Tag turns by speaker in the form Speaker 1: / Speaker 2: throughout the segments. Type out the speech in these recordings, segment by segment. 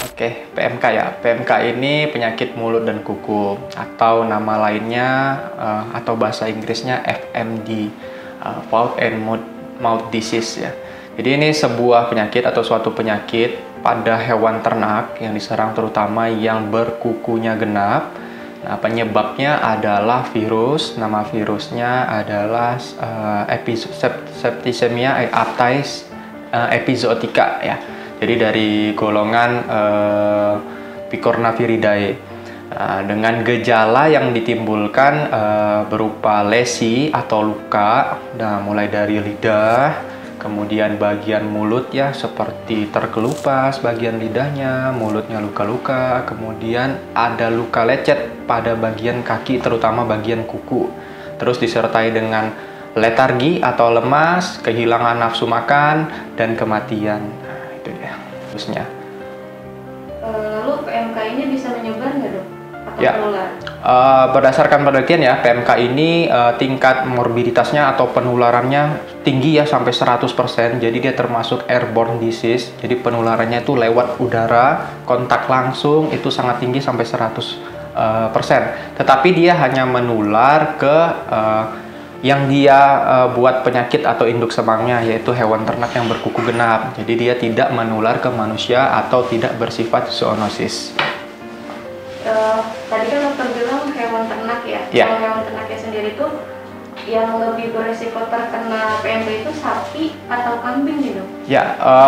Speaker 1: Oke, PMK ya. PMK ini penyakit mulut dan kuku atau nama lainnya atau bahasa Inggrisnya FMD, Foot and Mouth Disease ya. Jadi ini sebuah penyakit atau suatu penyakit pada hewan ternak yang diserang terutama yang berkukunya genap. Nah, penyebabnya adalah virus. Nama virusnya adalah Septicemia aptais epizootica ya. Jadi dari golongan Picornaviridae. Dengan gejala yang ditimbulkan berupa lesi atau luka, mulai dari lidah, kemudian bagian mulut ya seperti terkelupas bagian lidahnya, mulutnya luka-luka, kemudian ada luka lecet pada bagian kaki terutama bagian kuku. Terus disertai dengan letargi atau lemas, kehilangan nafsu makan, dan kematian. Nah, itu dia terusnya.
Speaker 2: Lalu PMK ini bisa menyebar nggak dok? Atau
Speaker 1: Ya,
Speaker 2: menular?
Speaker 1: berdasarkan penelitian ya, PMK ini tingkat morbiditasnya atau penularannya tinggi ya sampai 100%. Jadi dia termasuk airborne disease. Jadi penularannya itu lewat udara, kontak langsung itu sangat tinggi sampai 100%. Tetapi dia hanya menular ke yang dia buat penyakit atau induk semangnya, yaitu hewan ternak yang berkuku genap. Jadi dia tidak menular ke manusia atau tidak bersifat zoonosis.
Speaker 2: Tadi kan dokter bilang hewan ternak ya.
Speaker 1: Ya.
Speaker 2: Kalau hewan ternaknya sendiri tuh yang lebih beresiko terkena PMK itu sapi atau kambing nih dok?
Speaker 1: Ya,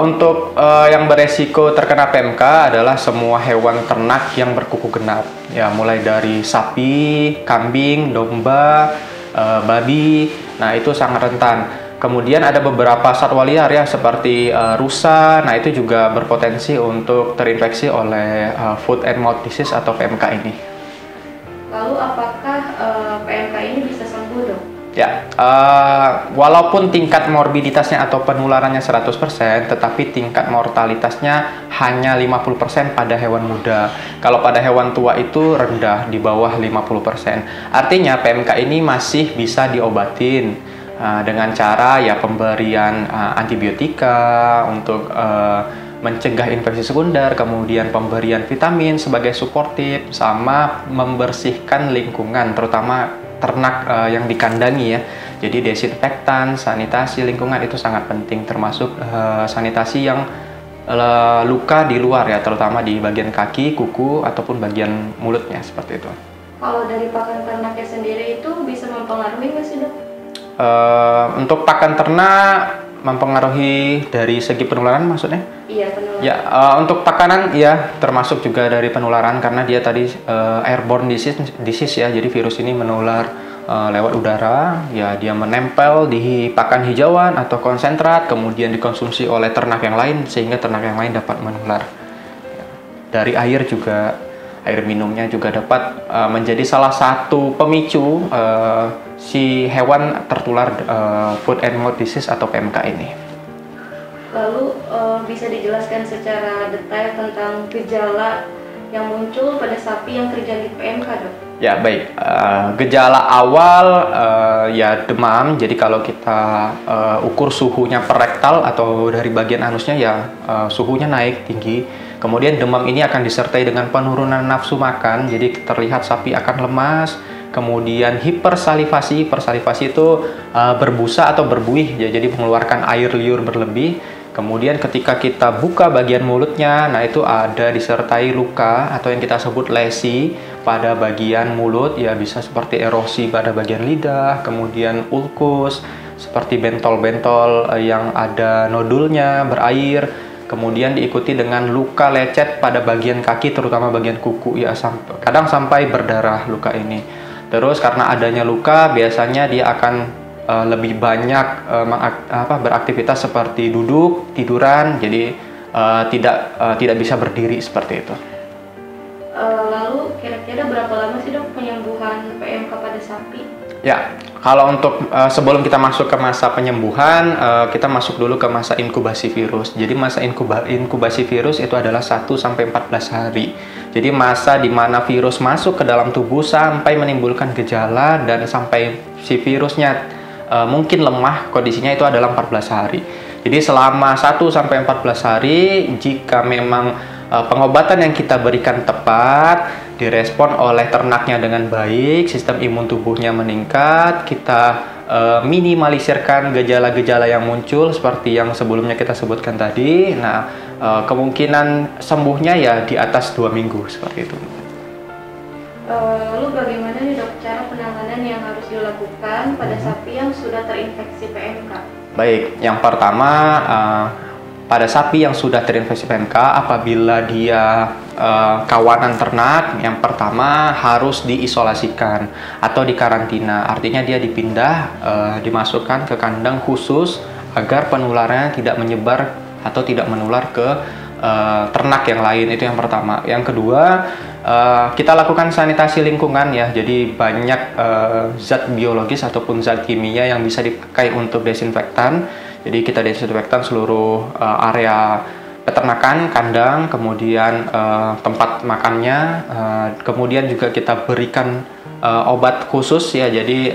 Speaker 1: untuk yang beresiko terkena PMK adalah semua hewan ternak yang berkuku genap. Ya, mulai dari sapi, kambing, domba, babi. Nah, itu sangat rentan. Kemudian ada beberapa satwa liar ya seperti rusa. Nah, itu juga berpotensi untuk terinfeksi oleh foot and mouth disease atau PMK ini.
Speaker 2: Lalu apakah PMK ini bisa sembuh dok?
Speaker 1: Ya, walaupun tingkat morbiditasnya atau penularannya 100%, tetapi tingkat mortalitasnya hanya 50% pada hewan muda. Kalau pada hewan tua itu rendah, di bawah 50%. Artinya PMK ini masih bisa diobatin dengan cara ya pemberian antibiotika untuk mencegah infeksi sekunder, kemudian pemberian vitamin sebagai suportif, sama membersihkan lingkungan, terutama ternak yang dikandangi ya. Jadi desinfektan, sanitasi lingkungan itu sangat penting, termasuk sanitasi yang luka di luar ya, terutama di bagian kaki, kuku, ataupun bagian mulutnya seperti itu.
Speaker 2: Kalau dari pakan ternaknya sendiri itu bisa mempengaruhi nggak sih dok?
Speaker 1: Untuk pakan ternak mempengaruhi dari segi penularan maksudnya?
Speaker 2: Iya, penularan.
Speaker 1: Ya, untuk pakanan ya termasuk juga dari penularan karena dia tadi airborne disease ya. Jadi virus ini menular lewat udara, ya dia menempel di pakan hijauan atau konsentrat, kemudian dikonsumsi oleh ternak yang lain sehingga ternak yang lain dapat menular. Dari air juga, air minumnya juga dapat menjadi salah satu pemicu si hewan tertular foot and mouth disease atau PMK ini.
Speaker 2: Lalu bisa dijelaskan secara detail tentang gejala yang muncul pada sapi yang terjangkit PMK dok?
Speaker 1: Ya baik, gejala awal ya demam. Jadi kalau kita ukur suhunya per rektal atau dari bagian anusnya ya suhunya naik tinggi. Kemudian demam ini akan disertai dengan penurunan nafsu makan. Jadi terlihat sapi akan lemas. Kemudian hipersalivasi, hipersalivasi itu berbusa atau berbuih ya, jadi mengeluarkan air liur berlebih. Kemudian ketika kita buka bagian mulutnya, nah itu ada disertai luka atau yang kita sebut lesi pada bagian mulut ya, bisa seperti erosi pada bagian lidah, kemudian ulkus seperti bentol-bentol yang ada nodulnya berair, kemudian diikuti dengan luka lecet pada bagian kaki terutama bagian kuku ya, kadang sampai berdarah luka ini. Terus karena adanya luka biasanya dia akan lebih banyak beraktivitas seperti duduk, tiduran, jadi tidak bisa berdiri seperti itu.
Speaker 2: Lalu kira-kira berapa lama sih dok penyembuhan PMK pada sapi?
Speaker 1: Ya, kalau untuk sebelum kita masuk ke masa penyembuhan, kita masuk dulu ke masa inkubasi virus. Jadi masa inkubasi virus itu adalah 1-14 hari. Jadi masa di mana virus masuk ke dalam tubuh sampai menimbulkan gejala dan sampai si virusnya mungkin lemah, kondisinya itu adalah 14 hari. Jadi selama 1-14 hari, jika memang pengobatan yang kita berikan tepat, direspon oleh ternaknya dengan baik, sistem imun tubuhnya meningkat, kita minimalisirkan gejala-gejala yang muncul seperti yang sebelumnya kita sebutkan tadi. Nah, kemungkinan sembuhnya ya di atas 2 minggu seperti itu.
Speaker 2: Lalu bagaimana nih dok cara penanganan yang harus dilakukan pada sapi yang sudah terinfeksi PMK?
Speaker 1: Baik, yang pertama pada sapi yang sudah terinfeksi PMK, apabila dia kawanan ternak, yang pertama harus diisolasikan atau dikarantina. Artinya dia dipindah, dimasukkan ke kandang khusus agar penularannya tidak menyebar atau tidak menular ke ternak yang lain. Itu yang pertama. Yang kedua, kita lakukan sanitasi lingkungan ya. Jadi banyak zat biologis ataupun zat kimia yang bisa dipakai untuk desinfektan. Jadi kita desinfektan seluruh area peternakan, kandang, kemudian tempat makannya, kemudian juga kita berikan obat khusus ya. Jadi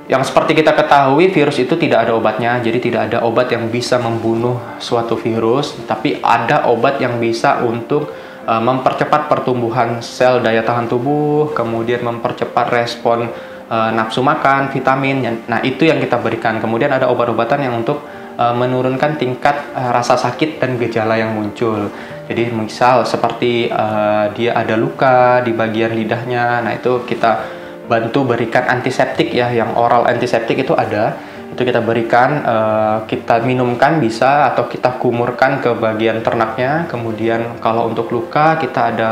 Speaker 1: yang seperti kita ketahui, virus itu tidak ada obatnya, jadi tidak ada obat yang bisa membunuh suatu virus, tapi ada obat yang bisa untuk mempercepat pertumbuhan sel daya tahan tubuh, kemudian mempercepat respon nafsu makan, vitamin. Nah, itu yang kita berikan. Kemudian ada obat-obatan yang untuk menurunkan tingkat rasa sakit dan gejala yang muncul. Jadi misal seperti dia ada luka di bagian lidahnya, nah itu kita bantu berikan antiseptik ya, yang oral antiseptik itu ada. Itu kita berikan, kita minumkan bisa, atau kita kumurkan ke bagian ternaknya. Kemudian kalau untuk luka kita ada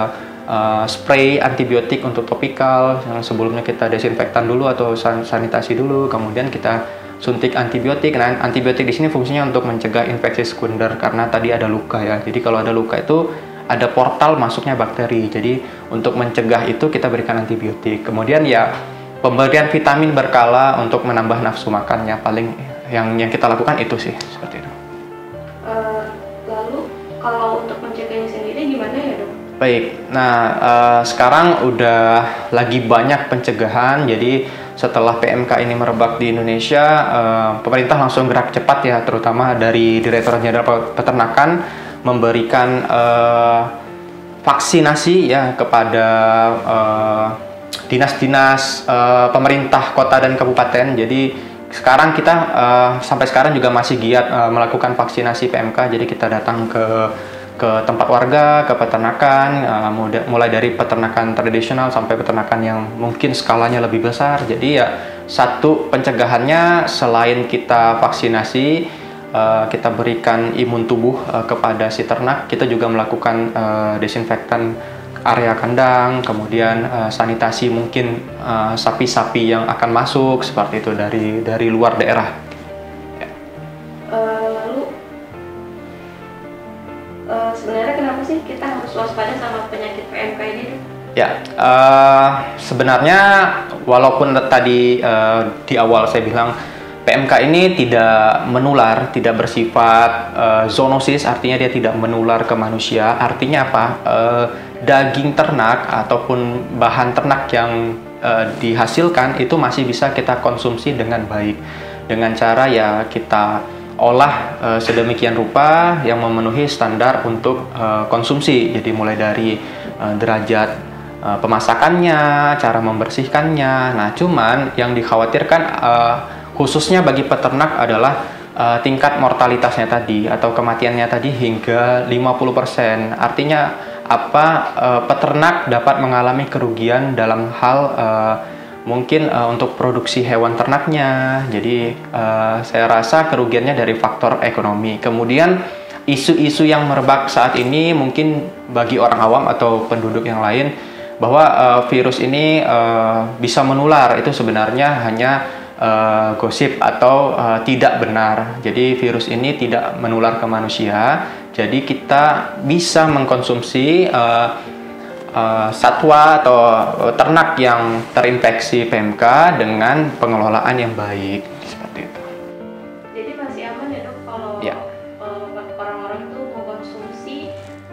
Speaker 1: spray antibiotik untuk topikal yang sebelumnya kita desinfektan dulu atau sanitasi dulu, kemudian kita suntik antibiotik. Nah, antibiotik di sini fungsinya untuk mencegah infeksi sekunder karena tadi ada luka ya. Jadi kalau ada luka itu ada portal masuknya bakteri. Jadi untuk mencegah itu kita berikan antibiotik. Kemudian ya pemberian vitamin berkala untuk menambah nafsu makannya, paling yang kita lakukan itu sih, seperti itu.
Speaker 2: Lalu kalau untuk mencegahnya sendiri gimana ya dok?
Speaker 1: Baik, nah sekarang udah lagi banyak pencegahan. Jadi setelah PMK ini merebak di Indonesia, pemerintah langsung gerak cepat ya, terutama dari Direktorat Jenderal Peternakan memberikan vaksinasi ya kepada dinas-dinas pemerintah kota dan kabupaten. Jadi sekarang kita sampai sekarang juga masih giat melakukan vaksinasi PMK. Jadi kita datang ke tempat warga, ke peternakan, mulai dari peternakan tradisional sampai peternakan yang mungkin skalanya lebih besar. Jadi ya satu pencegahannya selain kita vaksinasi, kita berikan imun tubuh kepada si ternak, kita juga melakukan desinfektan area kandang, kemudian sanitasi mungkin sapi-sapi yang akan masuk seperti itu dari luar daerah.
Speaker 2: Sebenarnya kenapa sih kita harus waspada sama penyakit PMK ini?
Speaker 1: Ya, sebenarnya walaupun tadi di awal saya bilang PMK ini tidak menular, tidak bersifat zoonosis, artinya dia tidak menular ke manusia. Artinya apa? Daging ternak ataupun bahan ternak yang dihasilkan itu masih bisa kita konsumsi dengan baik, dengan cara ya kita olah sedemikian rupa yang memenuhi standar untuk konsumsi. Jadi mulai dari derajat pemasakannya, cara membersihkannya. Nah, cuman yang dikhawatirkan khususnya bagi peternak adalah tingkat mortalitasnya tadi atau kematiannya tadi hingga 50%. Artinya apa? Peternak dapat mengalami kerugian dalam hal mungkin untuk produksi hewan ternaknya. Jadi saya rasa kerugiannya dari faktor ekonomi. Kemudian isu-isu yang merebak saat ini mungkin bagi orang awam atau penduduk yang lain bahwa virus ini bisa menular, itu sebenarnya hanya gosip atau tidak benar. Jadi virus ini tidak menular ke manusia. Jadi kita bisa mengkonsumsi satwa atau ternak yang terinfeksi PMK dengan pengelolaan yang baik, seperti itu.
Speaker 2: Jadi masih aman ya dok kalau
Speaker 1: ya,
Speaker 2: orang-orang itu mengkonsumsi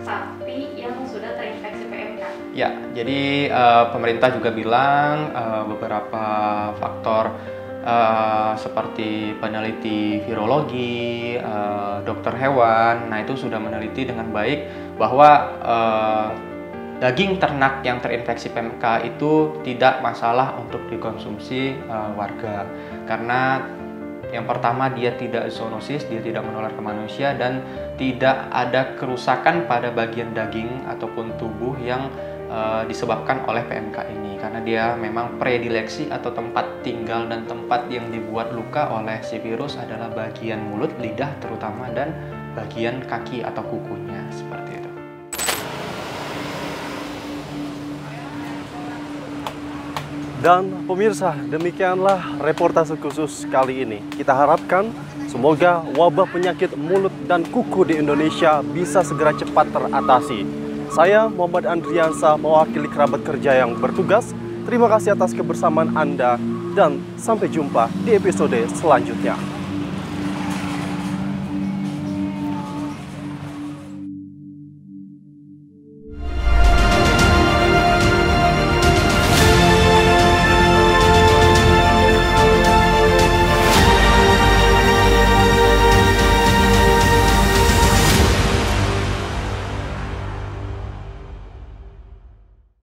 Speaker 2: sapi yang sudah terinfeksi PMK?
Speaker 1: Ya, jadi pemerintah juga bilang beberapa faktor seperti peneliti virologi, dokter hewan. Nah, itu sudah meneliti dengan baik bahwa daging ternak yang terinfeksi PMK itu tidak masalah untuk dikonsumsi warga, karena yang pertama dia tidak zoonosis, dia tidak menular ke manusia, dan tidak ada kerusakan pada bagian daging ataupun tubuh yang disebabkan oleh PMK ini, karena dia memang predileksi atau tempat tinggal dan tempat yang dibuat luka oleh si virus adalah bagian mulut, lidah terutama, dan bagian kaki atau kukunya, seperti itu.
Speaker 3: Dan pemirsa, demikianlah reportase khusus kali ini. Kita harapkan semoga wabah penyakit mulut dan kuku di Indonesia bisa segera cepat teratasi. Saya Muhammad Andriansa mewakili kerabat kerja yang bertugas. Terima kasih atas kebersamaan Anda dan sampai jumpa di episode selanjutnya.